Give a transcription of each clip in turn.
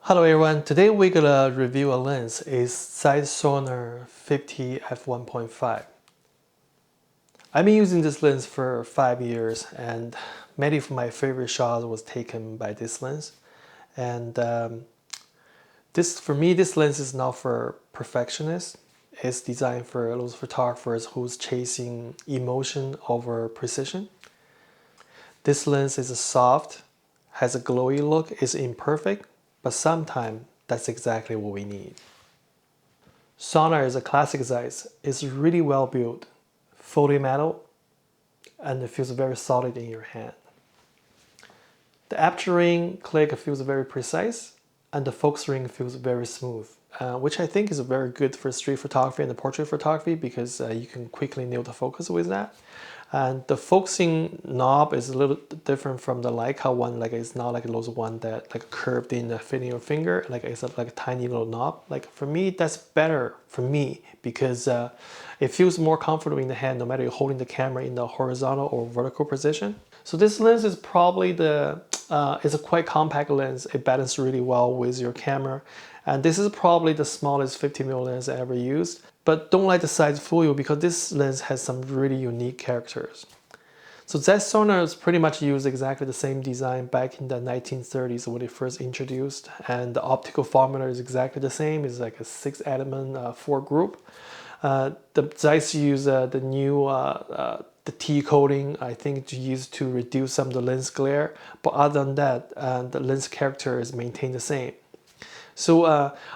Hello everyone, today we're gonna review a lens. It's Zeiss Sonnar 50 f1.5. I've been using this lens for 5 years and many of my favorite shots was taken by this lens. And for me, this lens is not for perfectionists. It's designed for those photographers who's chasing emotion over precision. This lens is soft, has a glowy look, is imperfect, but sometimes that's exactly what we need. Sonnar is a classic Zeiss. It's really well built, fully metal, and it feels very solid in your hand. The aperture ring click feels very precise, and the focus ring feels very smooth, which I think is very good for street photography and the portrait photography because you can quickly nail the focus with that. And the focusing knob is a little different from the Leica one. Like it's not like those one that like curved in fitting your finger. Like it's like a tiny little knob. Like for me, that's better for me because it feels more comfortable in the hand no matter you're holding the camera in the horizontal or vertical position. So this lens is probably it's a quite compact lens. It balances really well with your camera. And this is probably the smallest 50mm lens I ever used. But don't let the size fool you because this lens has some really unique characters. So Zeiss Sonnar pretty much used exactly the same design back in the 1930s when it first introduced. And the optical formula is exactly the same. It's like a 6-element 4 group. The Zeiss use the new the T coating, I think, used to reduce some of the lens glare. But other than that, the lens character is maintained the same. So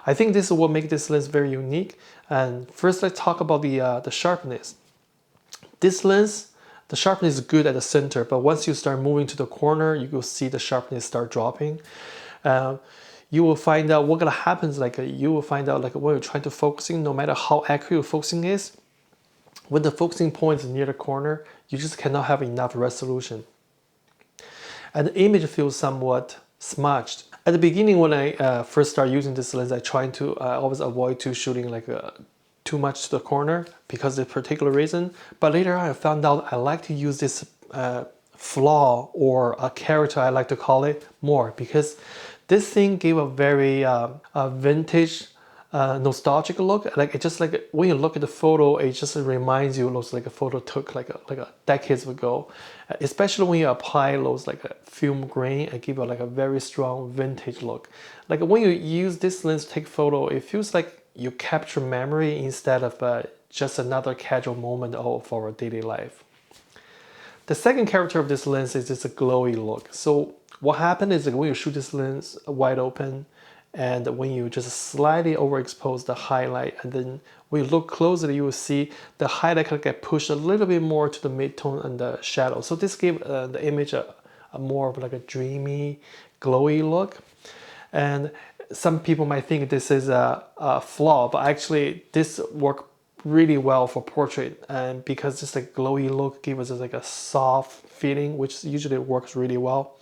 I think this is what makes this lens very unique. And first, let's talk about the sharpness. This lens, the sharpness is good at the center, but once you start moving to the corner, you will see the sharpness start dropping. You will find out what gonna happen is like you will find out like when you're trying to focusing, no matter how accurate your focusing is, when the focusing point is near the corner, you just cannot have enough resolution. And the image feels somewhat smudged. At the beginning, when I first started using this lens, I tried to always avoid shooting like too much to the corner because of a particular reason. But later on, I found out I like to use this flaw or a character, I like to call it, more because this thing gave a very vintage, nostalgic look. Like it just like when you look at the photo, it just reminds you, looks like a photo took like a decades ago. Especially when you apply those like a film grain, it gives you like a very strong vintage look. Like when you use this lens to take photo, it feels like you capture memory instead of just another casual moment of our daily life. The second character of this lens is just a glowy look. So what happened is that when you shoot this lens wide open and when you just slightly overexpose the highlight and then when you look closely, you will see the highlight can get pushed a little bit more to the mid-tone and the shadow. So this gives the image a more of like a dreamy, glowy look. And some people might think this is a flaw, but actually this works really well for portrait, and because just a glowy look gives us like a soft feeling, which usually works really well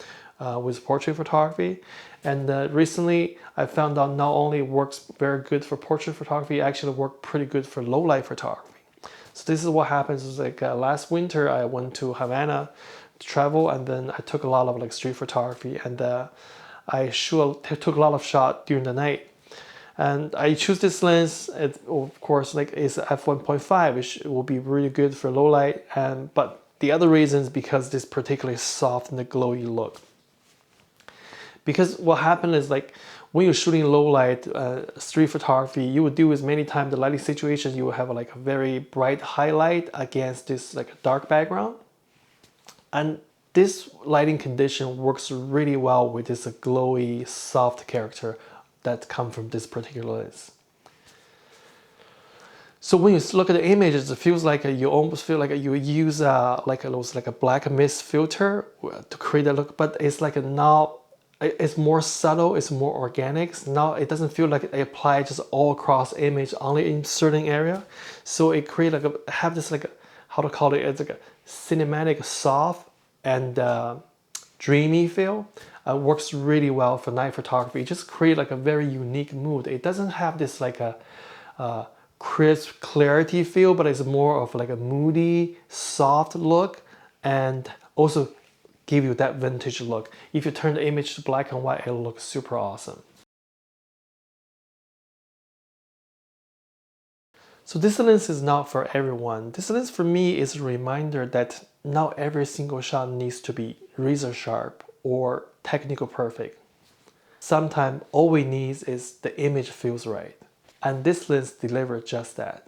with portrait photography. And recently I found out not only works very good for portrait photography, it actually works pretty good for low light photography. So this is what happens is like last winter I went to Havana to travel, and then I took a lot of like street photography, and I took a lot of shots during the night. And I choose this lens, of course, like it's f1.5, which will be really good for low light. But the other reason is because this particularly soft and the glowy look. Because what happened is like when you're shooting low light street photography, you would do is many times the lighting situation, you will have like a very bright highlight against this like dark background. And this lighting condition works really well with this glowy, soft character that come from this particular lens. So when you look at the images, it feels like you almost feel like you use like a black mist filter to create a look, but it's like it's more subtle, it's more organic. Now it doesn't feel like it applied just all across image, only in certain area. So it create like have this like how to call it? It's like a cinematic, soft and dreamy feel. Works really well for night photography. It just create like a very unique mood. It doesn't have this like a crisp clarity feel, but it's more of like a moody, soft look, and also give you that vintage look. If you turn the image to black and white, it'll look super awesome. So this lens is not for everyone. This lens for me is a reminder that not every single shot needs to be razor sharp or technical perfect. Sometimes all we need is the image feels right. And this lens delivers just that.